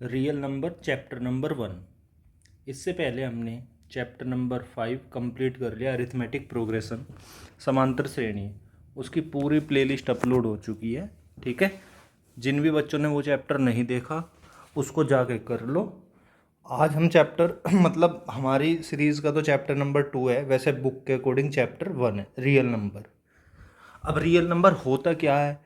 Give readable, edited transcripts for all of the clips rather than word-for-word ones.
Real number chapter number 1। इससे पहले हमने चैप्टर नंबर 5 कंप्लीट कर लिया, अरिथमेटिक प्रोग्रेशन, समांतर श्रेणी। उसकी पूरी प्लेलिस्ट अपलोड हो चुकी है। ठीक है, जिन भी बच्चों ने वो चैप्टर नहीं देखा उसको जाके कर लो। आज हम चैप्टर मतलब हमारी सीरीज़ का तो चैप्टर नंबर 2 है, वैसे बुक के अकॉर्डिंग चैप्टर 1 है, रियल नंबर। अब रियल नंबर होता क्या है,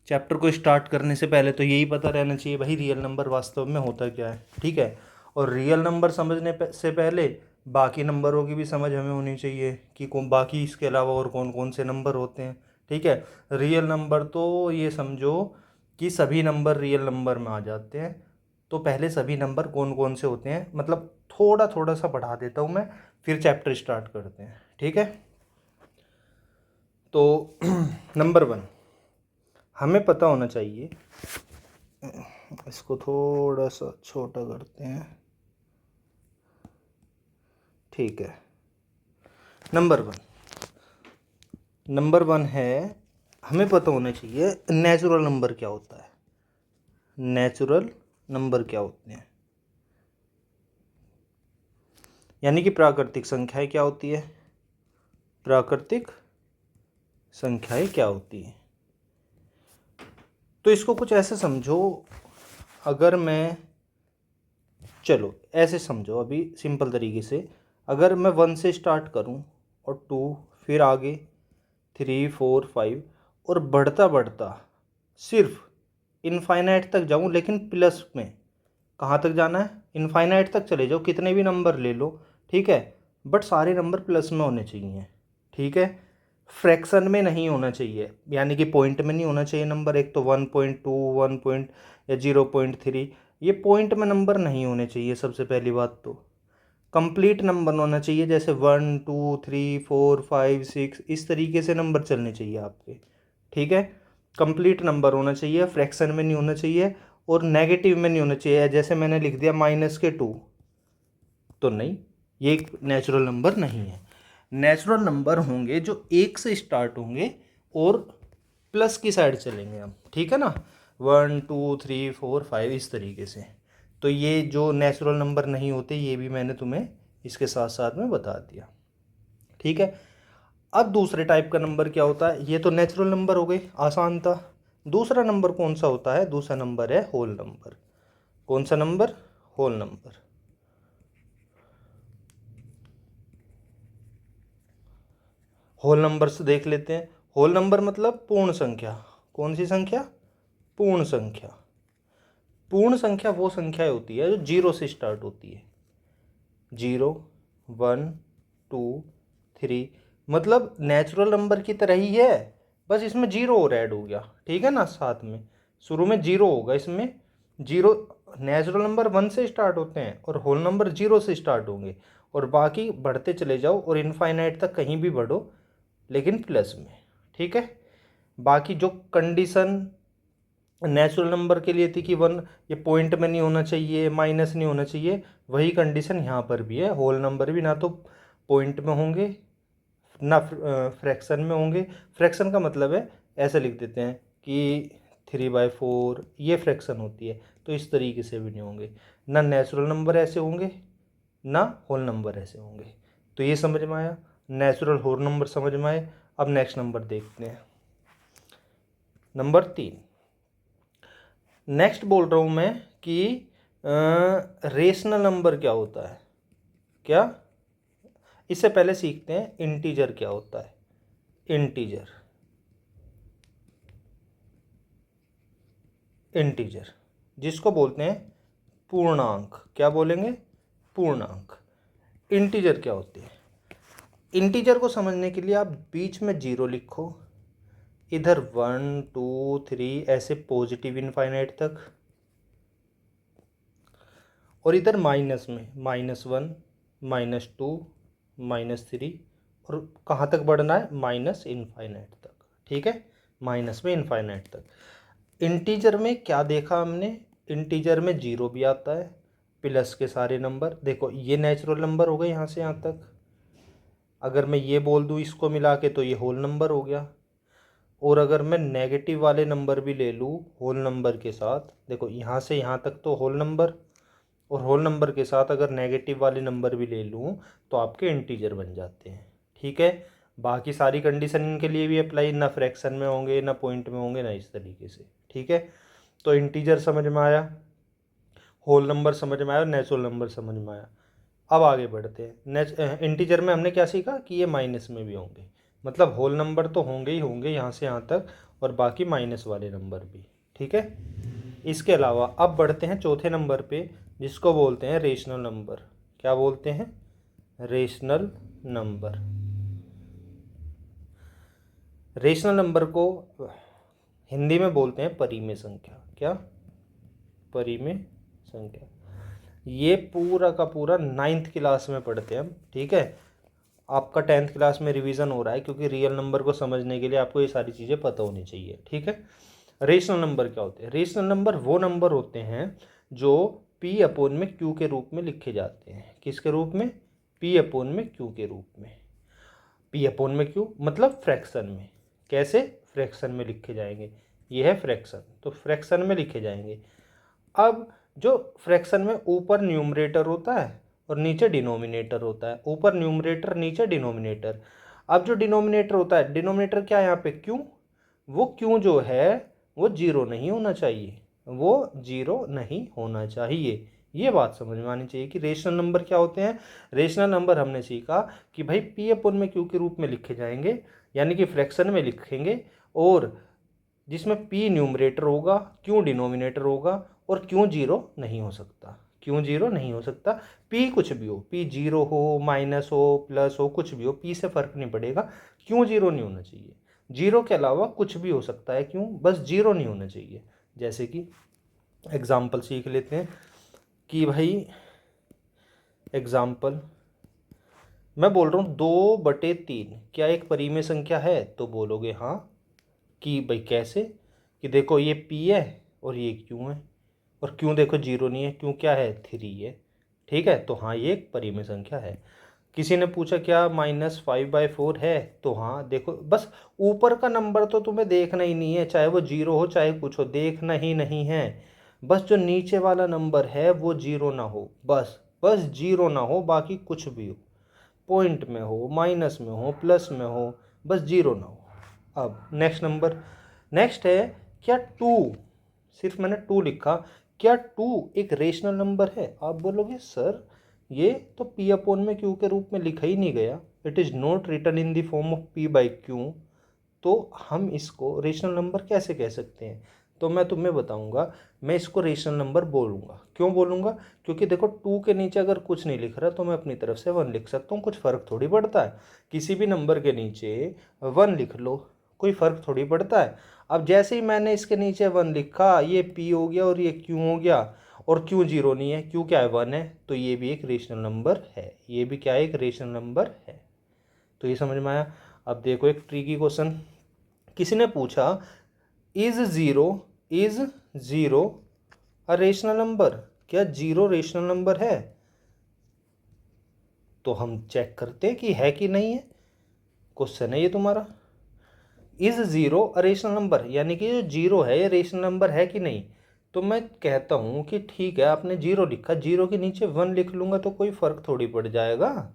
चैप्टर को स्टार्ट करने से पहले तो यही पता रहना चाहिए भाई रियल नंबर वास्तव में होता क्या है। ठीक है, और रियल नंबर समझने से पहले बाकी नंबरों की भी समझ हमें होनी चाहिए कि कौन बाकी इसके अलावा और कौन कौन से नंबर होते हैं। ठीक है, रियल नंबर तो ये समझो कि सभी नंबर रियल नंबर में आ जाते हैं। तो पहले सभी नंबर कौन कौन से होते हैं, मतलब थोड़ा थोड़ा सा बढ़ा देता हूँ मैं, फिर चैप्टर स्टार्ट करते हैं। ठीक है, तो नंबर 1 हमें पता होना चाहिए। इसको थोड़ा सा छोटा करते हैं। ठीक है, नंबर 1 है, हमें पता होना चाहिए नेचुरल नंबर क्या होता है। नेचुरल नंबर क्या होते हैं, यानी कि प्राकृतिक संख्याएं क्या होती है। प्राकृतिक संख्याएं क्या होती हैं, तो इसको कुछ ऐसे समझो। अगर मैं, चलो ऐसे समझो, अभी सिंपल तरीके से, अगर मैं 1 से स्टार्ट करूं और 2, फिर आगे 3, 4, 5 और बढ़ता बढ़ता सिर्फ इनफाइनाइट तक जाऊं, लेकिन प्लस में। कहाँ तक जाना है, इनफाइनाइट तक चले जाओ, कितने भी नंबर ले लो। ठीक है, बट सारे नंबर प्लस में होने चाहिए। ठीक है, फ्रैक्शन में नहीं होना चाहिए, यानी कि पॉइंट में नहीं होना चाहिए नंबर। एक तो 1.2, 1 पॉइंट या 0.3, ये पॉइंट में नंबर नहीं होने चाहिए। सबसे पहली बात तो कंप्लीट नंबर होना चाहिए, जैसे 1, 2, 3, 4, 5, 6, इस तरीके से नंबर चलने चाहिए आपके। ठीक है, कंप्लीट नंबर होना चाहिए, फ्रैक्शन में नहीं होना चाहिए और नेगेटिव में नहीं होना चाहिए। जैसे मैंने लिख दिया -2, तो नहीं, ये एक नेचुरल नंबर नहीं है। नेचुरल नंबर होंगे जो 1 से स्टार्ट होंगे और प्लस की साइड चलेंगे हम। ठीक है ना, 1, 2, 3, 4, 5 इस तरीके से। तो ये जो नेचुरल नंबर नहीं होते, ये भी मैंने तुम्हें इसके साथ साथ में बता दिया। ठीक है, अब दूसरे टाइप का नंबर क्या होता है, ये तो नेचुरल नंबर हो गए, आसान था। दूसरा नंबर कौन सा होता है, दूसरा नंबर है होल नंबर। कौन सा नंबर, होल नंबर। होल नंबर से देख लेते हैं। होल नंबर मतलब पूर्ण संख्या। कौन सी संख्या, पूर्ण संख्या। पूर्ण संख्या वो संख्या होती है जो 0 से स्टार्ट होती है। 0, 1, 2, 3, मतलब नेचुरल नंबर की तरह ही है, बस इसमें 0 और ऐड हो गया। ठीक है ना, साथ में शुरू में 0 होगा, इसमें 0। नेचुरल नंबर 1 से स्टार्ट होते हैं और होल नंबर 0 से स्टार्ट होंगे, और बाकी बढ़ते चले जाओ और इनफाइनाइट तक कहीं भी बढ़ो, लेकिन प्लस में। ठीक है, बाकी जो कंडीशन नेचुरल नंबर के लिए थी कि 1 ये पॉइंट में नहीं होना चाहिए, माइनस नहीं होना चाहिए, वही कंडीशन यहाँ पर भी है। होल नंबर भी ना तो पॉइंट में होंगे ना फ्रैक्शन में होंगे। फ्रैक्शन का मतलब है, ऐसे लिख देते हैं कि 3/4 ये फ्रैक्शन होती है, तो इस तरीके से भी नहीं होंगे। ना नेचुरल नंबर ऐसे होंगे, ना होल नंबर ऐसे होंगे। तो ये समझ में आया, नेचुरल होल नंबर समझ में आए। अब नेक्स्ट नंबर देखते हैं, नंबर 3। नेक्स्ट बोल रहा हूँ मैं कि रेशनल नंबर क्या होता है। क्या, इससे पहले सीखते हैं इंटीजर क्या होता है। इंटीजर, इंटीजर जिसको बोलते हैं पूर्णांक। क्या बोलेंगे, पूर्णांक। इंटीजर क्या होती है, इंटीजर को समझने के लिए आप बीच में 0 लिखो, इधर 1, 2, 3 ऐसे पॉजिटिव इनफाइनाइट तक, और इधर माइनस में -1, -2, -3, और कहाँ तक बढ़ना है, माइनस इनफाइनाइट तक। ठीक है, माइनस में इनफाइनाइट तक। इंटीजर में क्या देखा हमने, इंटीजर में 0 भी आता है, प्लस के सारे नंबर। देखो ये नेचुरल नंबर हो गए यहाँ से यहाँ तक। अगर मैं ये बोल दूँ इसको मिला के, तो ये होल नंबर हो गया। और अगर मैं नेगेटिव वाले नंबर भी ले लूँ होल नंबर के साथ, देखो यहाँ से यहाँ तक तो होल नंबर, और होल नंबर के साथ अगर नेगेटिव वाले नंबर भी ले लूँ तो आपके इंटीजर बन जाते हैं। ठीक है, बाकी सारी कंडीशन इनके लिए भी अप्लाई, ना फ्रैक्शन में होंगे ना पॉइंट में होंगे ना इस तरीके से। ठीक है, तो इंटीजर समझ में आया, होल नंबर समझ में आया, नेचुरल नंबर समझ में आया। अब आगे बढ़ते हैं। इंटीजर में हमने क्या सीखा कि ये माइनस में भी होंगे, मतलब होल नंबर तो होंगे ही होंगे यहाँ से यहाँ तक, और बाकी माइनस वाले नंबर भी। ठीक है, इसके अलावा अब बढ़ते हैं चौथे नंबर पे, जिसको बोलते हैं रेशनल नंबर। क्या बोलते हैं? Rational number. रेशनल नंबर को हिंदी में बोलते हैं परिमेय संख्या। क्या? परिमेय संख्या। ये पूरा का पूरा 9th क्लास में पढ़ते हैं हम। ठीक है, आपका 10th क्लास में रिवीजन हो रहा है, क्योंकि रियल नंबर को समझने के लिए आपको ये सारी चीज़ें पता होनी चाहिए। ठीक है, रेशनल नंबर क्या होते हैं? रेशनल नंबर वो नंबर होते हैं जो पी अपॉन में क्यू के रूप में लिखे जाते हैं। किसके रूप में? पी अपॉन में क्यू के रूप में। पी अपॉन में क्यू मतलब फ्रैक्शन में। कैसे? फ्रैक्शन में लिखे जाएंगे। ये है फ्रैक्शन, तो फ्रैक्शन में लिखे जाएंगे। अब जो फ्रैक्शन में ऊपर न्यूमरेटर होता है और नीचे डिनोमिनेटर होता है, ऊपर न्यूमरेटर नीचे डिनोमिनेटर। अब जो डिनोमिनेटर होता है, डिनोमिनेटर क्या है यहाँ पे? क्यू। वो क्यू जो है वो जीरो नहीं होना चाहिए, वो जीरो नहीं होना चाहिए। ये बात समझ में आनी चाहिए कि रेशनल नंबर क्या होते हैं। रेशनल नंबर हमने सीखा कि भाई पी अपॉन में क्यू के रूप में लिखे जाएंगे, यानी कि फ्रैक्शन में लिखेंगे, और जिसमें पी न्यूमरेटर होगा, क्यू डिनोमिनेटर होगा, और क्यों जीरो नहीं हो सकता। क्यों जीरो नहीं हो सकता? पी कुछ भी हो, पी जीरो हो, माइनस हो, प्लस हो, कुछ भी हो, पी से फर्क नहीं पड़ेगा, क्यों जीरो नहीं होना चाहिए। जीरो के अलावा कुछ भी हो सकता है, क्यों, बस जीरो नहीं होना चाहिए। जैसे कि एग्जाम्पल सीख लेते हैं कि भाई एग्जाम्पल मैं बोल रहा हूँ 2/3 क्या एक परिमेय संख्या है? तो बोलोगे हाँ। कि भाई कैसे? कि देखो ये पी है और ये क्यू है, और क्यों देखो जीरो नहीं है, क्यों क्या है? 3 है। ठीक है, तो हाँ ये एक परिमेय संख्या है। किसी ने पूछा क्या -5/4 है? तो हाँ देखो, बस ऊपर का नंबर तो तुम्हें देखना ही नहीं है, चाहे वो जीरो हो चाहे कुछ हो, देखना ही नहीं है। बस जो नीचे वाला नंबर है वो जीरो ना हो, बस बस जीरो ना हो, बाकी कुछ भी हो, पॉइंट में हो, माइनस में हो, प्लस में हो, बस जीरो ना हो। अब नेक्स्ट नंबर, नेक्स्ट है क्या 2? सिर्फ मैंने 2 लिखा, क्या 2 एक रेशनल नंबर है? आप बोलोगे सर ये तो पी अपॉन में क्यू के रूप में लिखा ही नहीं गया, it is not written in the form of P by Q, तो हम इसको रेशनल नंबर कैसे कह सकते हैं? तो मैं तुम्हें बताऊंगा, मैं इसको रेशनल नंबर बोलूँगा। क्यों बोलूँगा? क्योंकि देखो 2 के नीचे अगर कुछ नहीं लिख रहा तो मैं अपनी तरफ से 1 लिख सकता हूँ, कुछ फ़र्क थोड़ी पड़ता है। किसी भी नंबर के नीचे 1 लिख लो, कोई फ़र्क थोड़ी पड़ता है। अब जैसे ही मैंने इसके नीचे 1 लिखा, ये पी हो गया और ये क्यू हो गया, और क्यू जीरो नहीं है, क्यू क्या है? 1 है, तो ये भी एक रेशनल नंबर है। ये भी क्या है? एक रेशनल नंबर है। तो ये समझ में आया। अब देखो एक ट्रिकी क्वेश्चन, किसी ने पूछा is zero a rational number? क्या जीरो रेशनल नंबर है? तो हम चेक करते हैं कि है कि नहीं है। क्वेश्चन है ये तुम्हारा, is zero a rational number, यानी कि जो जीरो है ये रेशनल नंबर है कि नहीं। तो मैं कहता हूँ कि ठीक है, आपने जीरो लिखा, जीरो के नीचे 1 लिख लूँगा तो कोई फ़र्क थोड़ी पड़ जाएगा।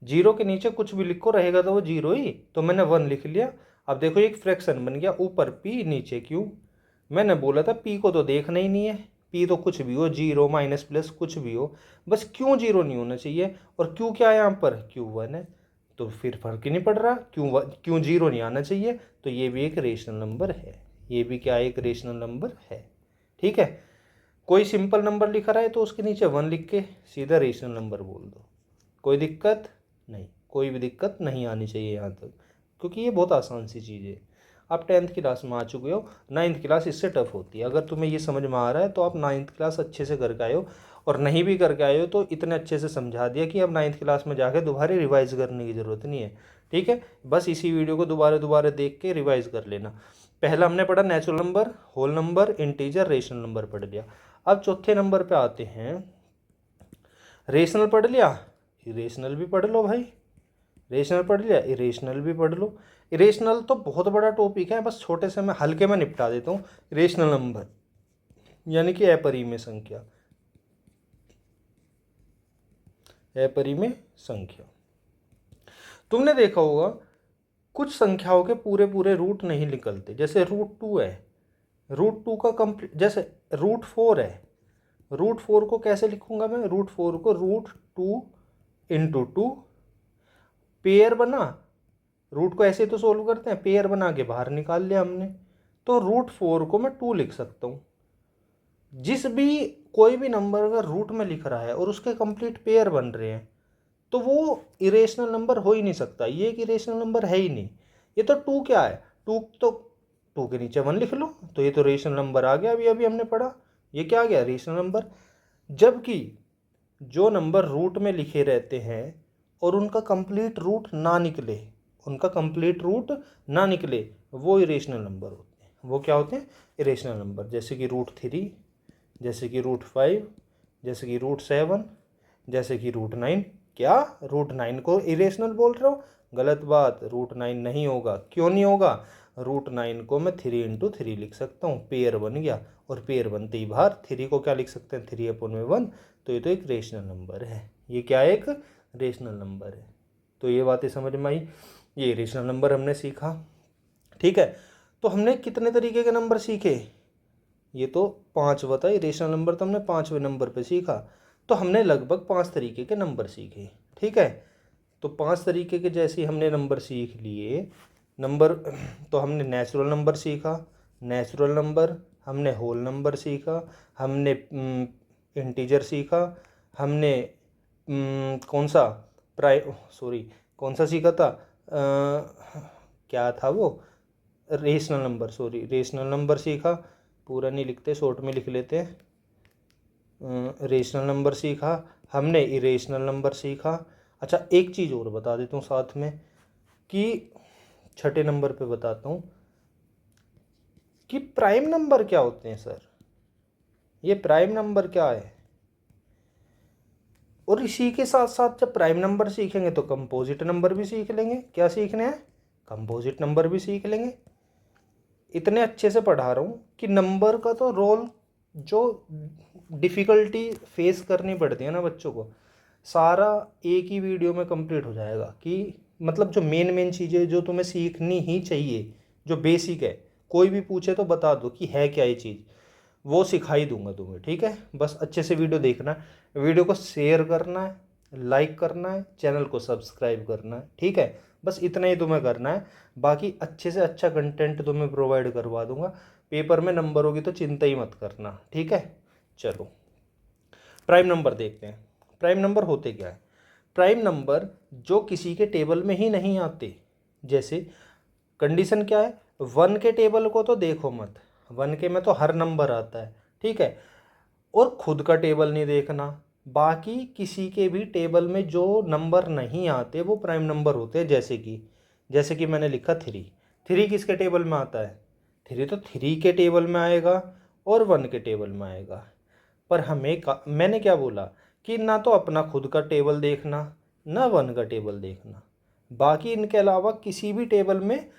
जीरो के नीचे कुछ भी लिखो रहेगा तो वो जीरो ही, तो मैंने 1 लिख लिया। अब देखो एक फ्रैक्शन बन गया, ऊपर पी नीचे क्यू। मैंने बोला था पी को तो देखना ही नहीं है, पी तो कुछ भी हो, जीरो माइनस प्लस कुछ भी हो, बस क्यों जीरो नहीं होना चाहिए, और क्यू क्या है यहाँ पर? क्यू 1 है, तो फिर फर्क ही नहीं पड़ रहा, क्यों जीरो नहीं आना चाहिए, तो ये भी एक रेशनल नंबर है। ये भी क्या है? एक रेशनल नंबर है। ठीक है, कोई सिंपल नंबर लिखा रहा है तो उसके नीचे 1 लिख के सीधा रेशनल नंबर बोल दो, कोई दिक्कत नहीं, कोई भी दिक्कत नहीं आनी चाहिए यहाँ तक, क्योंकि ये बहुत आसान सी चीज़ है। आप 10th क्लास में आ चुके हो, 9th क्लास इससे टफ होती है। अगर तुम्हें ये समझ में आ रहा है तो आप 9th क्लास अच्छे से करके आए हो, और नहीं भी करके आए हो तो इतने अच्छे से समझा दिया कि अब 9th क्लास में जाके दोबारा रिवाइज़ करने की ज़रूरत नहीं है। ठीक है, बस इसी वीडियो को दोबारा दोबारा देख के रिवाइज़ कर लेना। पहला हमने पढ़ा natural number, whole number, integer, rational number पढ़ लिया। अब चौथे नंबर पे आते हैं, रेशनल पढ़ लिया, इरेशनल भी पढ़ लो भाई, रेशनल पढ़ लिया, इरेशनल भी पढ़ लो। इरेशनल तो बहुत बड़ा टॉपिक है, बस छोटे से मैं हल्के में निपटा देता हूँ। इरेशनल नंबर यानी कि अपरिमेय संख्या, अपरिमेय संख्या। तुमने देखा होगा कुछ संख्याओं के पूरे पूरे रूट नहीं निकलते, जैसे √2 है, √2 का कंप्लीट, जैसे √4 है, √4 को कैसे लिखूंगा मैं, √4 को √2 × 2, पेयर बना, रूट को ऐसे तो सोल्व करते हैं, पेयर बना के बाहर निकाल लिया हमने, तो √4 को मैं 2 लिख सकता हूँ। जिस भी कोई भी नंबर अगर रूट में लिख रहा है और उसके कंप्लीट पेयर बन रहे हैं तो वो इरेशनल नंबर हो ही नहीं सकता, ये एक इरेशनल नंबर है ही नहीं। ये तो 2 क्या है, 2 तो 2 के नीचे 1 लिख लो, तो ये तो रेशनल नंबर आ गया, अभी अभी हमने पढ़ा, ये क्या आ गया, रेशनल नंबर। जबकि जो नंबर रूट में लिखे रहते हैं और उनका कंप्लीट रूट ना निकले, उनका कंप्लीट रूट ना निकले, वो इरेशनल नंबर होते हैं। वो क्या होते हैं, इरेशनल नंबर। जैसे कि √3, जैसे कि √5, जैसे कि √7, जैसे कि √9। क्या √9 को इरेशनल बोल रहे हो, गलत बात, √9 नहीं होगा। क्यों नहीं होगा, √9 को मैं 3 × 3 लिख सकता हूँ, पेयर बन गया, और पेयर बनते ही बाहर 3 को क्या लिख सकते हैं, 3/1, तो ये तो एक रेशनल नंबर है। ये क्या है, एक रेशनल नंबर है। तो ये बातें समझ में आई, ये रेशनल नंबर हमने सीखा। ठीक है, तो हमने कितने तरीके के नंबर सीखे, ये तो 5 बताए, रेशनल नंबर तो हमने 5वें नंबर पे सीखा। तो हमने लगभग 5 तरीके के नंबर सीखे। ठीक है, तो 5 तरीके के जैसे हमने नंबर सीख लिए, नंबर तो हमने नेचुरल नंबर सीखा, नेचुरल नंबर, हमने होल नंबर सीखा, हमने इंटीजर सीखा, हमने कौन सा कौन सा सीखा था, क्या था वो, रेशनल नंबर, रेशनल नंबर सीखा, पूरा नहीं लिखते, शॉर्ट में लिख लेते हैं। रेशनल नंबर सीखा हमने, इरेशनल नंबर सीखा। अच्छा, एक चीज़ और बता देता हूँ साथ में, कि छठे नंबर पे बताता हूँ कि प्राइम नंबर क्या होते हैं सर, ये प्राइम नंबर क्या है। और इसी के साथ साथ जब प्राइम नंबर सीखेंगे तो कंपोजिट नंबर भी सीख लेंगे। क्या सीखने हैं, कंपोजिट नंबर भी सीख लेंगे। इतने अच्छे से पढ़ा रहा हूँ कि नंबर का तो रोल, जो डिफ़िकल्टी फेस करनी पड़ती है ना बच्चों को, सारा एक ही वीडियो में कंप्लीट हो जाएगा। कि मतलब जो मेन चीज़ें जो तुम्हें सीखनी ही चाहिए, जो बेसिक है, कोई भी पूछे तो बता दो कि है क्या ये चीज़, वो सिखाई दूंगा तुम्हें। ठीक है, बस अच्छे से वीडियो देखना है, वीडियो को शेयर करना है, लाइक करना है, चैनल को सब्सक्राइब करना है। ठीक है, बस इतना ही तुम्हें करना है, बाकी अच्छे से अच्छा कंटेंट तुम्हें प्रोवाइड करवा दूंगा। पेपर में नंबर होगी तो चिंता ही मत करना। ठीक है, चलो प्राइम नंबर देखते हैं। प्राइम नंबर होते क्या है, प्राइम नंबर जो किसी के टेबल में ही नहीं आते, जैसे कंडीशन क्या है, 1 के टेबल को तो देखो मत, 1 के में तो हर नंबर आता है। ठीक है, और खुद का टेबल नहीं देखना, बाकी किसी के भी टेबल में जो नंबर नहीं आते वो प्राइम नंबर होते हैं। जैसे कि मैंने लिखा 3 किसके टेबल में आता है, 3 तो 3 के टेबल में आएगा और 1 के टेबल में आएगा। पर मैंने क्या बोला कि ना तो अपना खुद का टेबल देखना, ना 1 का टेबल देखना, बाकी इनके अलावा किसी भी टेबल में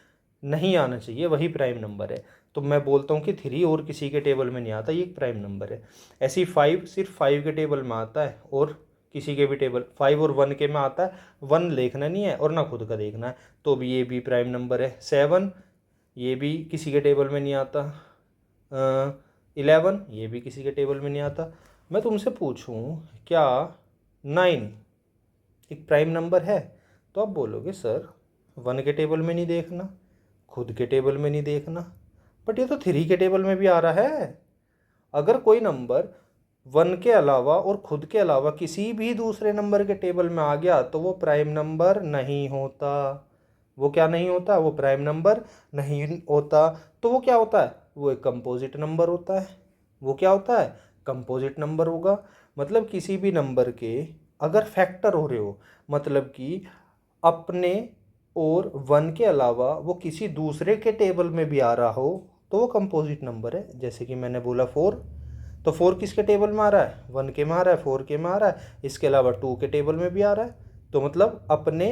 नहीं आना चाहिए, वही प्राइम नंबर है। तो मैं बोलता हूँ कि 3 और किसी के टेबल में नहीं आता, ये एक प्राइम नंबर है। ऐसे ही 5 सिर्फ 5 के टेबल में आता है और किसी के भी टेबल, 5 और 1 के में आता है, 1 देखना नहीं है और ना खुद का देखना है, तो भी ये भी प्राइम नंबर है। 7 ये भी किसी के टेबल में नहीं आता, 11 ये भी किसी के टेबल में नहीं आता। मैं तुमसे पूछूं क्या 9 एक प्राइम नंबर है, तो आप बोलोगे सर 1 के टेबल में नहीं देखना, खुद के टेबल में नहीं देखना, बट ये तो 3 के टेबल में भी आ रहा है। अगर कोई नंबर 1 के अलावा और खुद के अलावा किसी भी दूसरे नंबर के टेबल में आ गया तो वो प्राइम नंबर नहीं होता। वो क्या नहीं होता, वो प्राइम नंबर नहीं होता। तो वो क्या होता है, वो एक कंपोजिट नंबर होता है। वो क्या होता है, कंपोजिट नंबर होगा। मतलब किसी भी नंबर के अगर फैक्टर हो रहे हो, मतलब कि अपने और 1 के अलावा वो किसी दूसरे के टेबल में भी आ रहा हो, तो वो कंपोजिट नंबर है। जैसे कि मैंने बोला 4, तो 4 किसके टेबल में आ रहा है, 1 के में आ रहा है, 4 के में आ रहा है, इसके अलावा 2 के टेबल में भी आ रहा है। तो मतलब अपने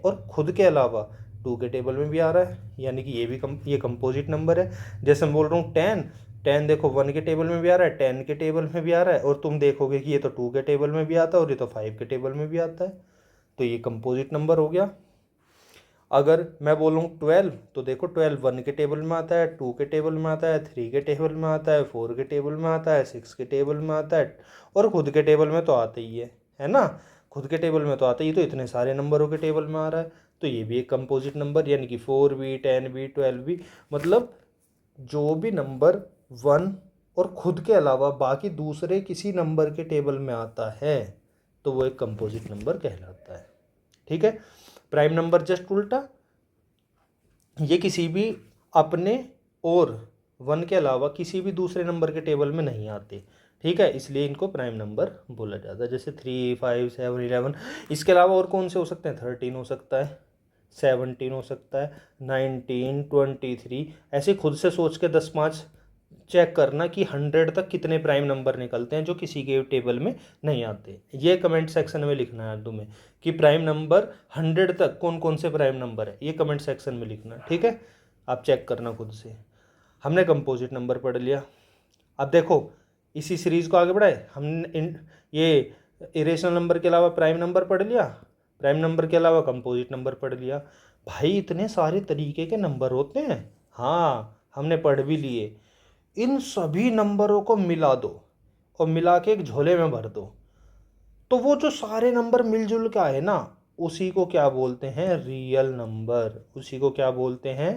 और खुद के अलावा 2 के टेबल में भी आ रहा है, यानी कि ये कंपोजिट नंबर है। जैसे मैं बोल रहा हूँ 10, 10 देखो 1 के टेबल में भी आ रहा है, 10 के टेबल में भी आ रहा है, और तुम देखोगे कि ये तो 2 के टेबल में भी आता है और ये तो 5 के टेबल में भी आता है, तो ये कंपोजिट नंबर हो गया। अगर मैं बोलूँ 12, तो देखो 12 1 के टेबल में आता है, 2 के टेबल में आता है, 3 के टेबल में आता है, 4 के टेबल में आता है, 6 के टेबल में आता है, और खुद के टेबल में तो आता ही है ना। खुद के टेबल में तो आता ही, तो इतने सारे नंबरों के टेबल में आ रहा है, तो ये भी एक कंपोजिट नंबर, यानी कि 4 भी, 10 भी, 12 भी, मतलब जो भी नंबर 1 और खुद के अलावा बाकी दूसरे किसी नंबर के टेबल में आता है तो वो एक कंपोजिट नंबर कहलाता है। ठीक है। प्राइम नंबर जस्ट उल्टा, ये किसी भी अपने और 1 के अलावा किसी भी दूसरे नंबर के टेबल में नहीं आते। ठीक है, इसलिए इनको प्राइम नंबर बोला जाता है। जैसे 3, 5, 7, 11, इसके अलावा और कौन से हो सकते हैं? 13 हो सकता है, 17 हो सकता है, 19, 23, ऐसे खुद से सोच के 10, 5 चेक करना कि 100 तक कितने प्राइम नंबर निकलते हैं जो किसी के टेबल में नहीं आते। ये कमेंट सेक्शन में लिखना है तुम्हें कि प्राइम नंबर 100 तक कौन कौन से प्राइम नंबर है, ये कमेंट सेक्शन में लिखना। ठीक है, आप चेक करना खुद से। हमने कंपोजिट नंबर पढ़ लिया। अब देखो इसी सीरीज़ को आगे बढ़ाए, हमने ये इरेशनल नंबर के अलावा प्राइम नंबर पढ़ लिया, प्राइम नंबर के अलावा कंपोजिट नंबर पढ़ लिया। भाई इतने सारे तरीके के नंबर होते हैं, हाँ हमने पढ़ भी लिए। इन सभी नंबरों को मिला दो और मिला के एक झोले में भर दो, तो वो जो सारे नंबर मिलजुल के आए ना, उसी को क्या बोलते हैं? Real number. उसी को क्या बोलते हैं?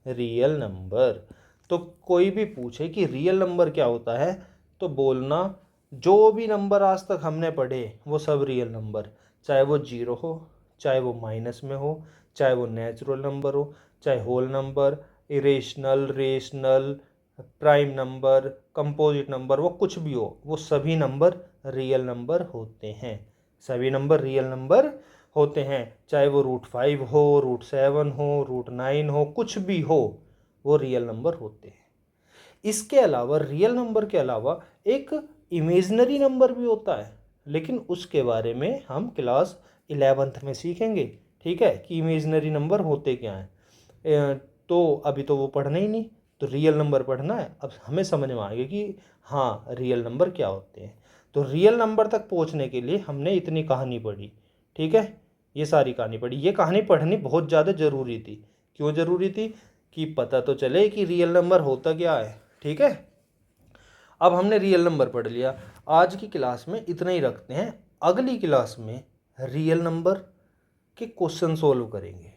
Real number. तो कोई भी पूछे कि रियल नंबर क्या होता है, तो बोलना जो भी नंबर आज तक हमने पढ़े वो सब रियल नंबर, चाहे वो जीरो हो, चाहे वो माइनस में हो, चाहे वो नेचुरल नंबर हो, चाहे whole number, irrational, rational, prime number, composite number, वो कुछ भी हो, वो सभी नंबर रियल नंबर होते हैं। सभी नंबर रियल नंबर होते हैं, चाहे वो √5 हो, √7 हो, √9 हो, कुछ भी हो, वो रियल नंबर होते हैं। इसके अलावा रियल नंबर के अलावा एक इमेजिनरी नंबर भी होता है, लेकिन उसके बारे में हम क्लास 11th में सीखेंगे। ठीक है, कि इमेजिनरी नंबर होते क्या हैं। तो अभी तो वो पढ़ना ही नहीं, तो रियल नंबर पढ़ना है। अब हमें समझ में आ गया कि हाँ रियल नंबर क्या होते हैं। तो रियल नंबर तक पहुंचने के लिए हमने इतनी कहानी पढ़ी। ठीक है, ये सारी कहानी पढ़ी। ये कहानी पढ़नी बहुत ज़्यादा ज़रूरी थी। क्यों ज़रूरी थी? कि पता तो चले कि रियल नंबर होता क्या है। ठीक है, अब हमने रियल नंबर पढ़ लिया। आज की क्लास में इतना ही रखते हैं। अगली क्लास में रियल नंबर के क्वेश्चन सोल्व करेंगे।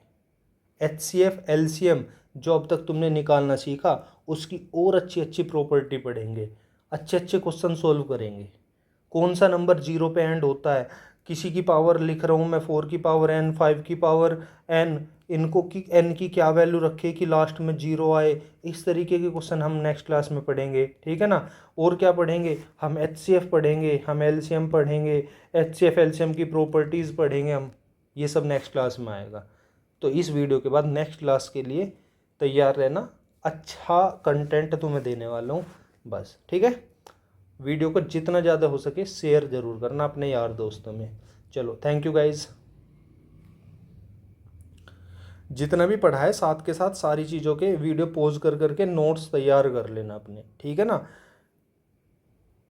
HCF, LCM जो अब तक तुमने निकालना सीखा, उसकी और अच्छी अच्छी प्रॉपर्टी पढ़ेंगे, अच्छे अच्छे क्वेश्चन सोल्व करेंगे। कौन सा नंबर जीरो पे एंड होता है, किसी की पावर लिख रहा हूँ मैं 4 की पावर n, 5 की पावर n, इनको की n की क्या वैल्यू रखे कि लास्ट में जीरो आए। इस तरीके के क्वेश्चन हम नेक्स्ट क्लास में पढ़ेंगे। ठीक है ना। और क्या पढ़ेंगे? हम HCF पढ़ेंगे, हम LCM पढ़ेंगे, HCF LCM की प्रॉपर्टीज़ पढ़ेंगे हम। ये सब नेक्स्ट क्लास में आएगा। तो इस वीडियो के बाद नेक्स्ट क्लास के लिए तैयार रहना। अच्छा कंटेंट तुम्हें देने वाला हूँ बस। ठीक है, वीडियो को जितना ज़्यादा हो सके शेयर ज़रूर करना अपने यार दोस्तों में। चलो थैंक यू गाइज़। जितना भी पढ़ा है साथ के साथ सारी चीज़ों के वीडियो पॉज कर करके नोट्स तैयार कर लेना अपने। ठीक है ना।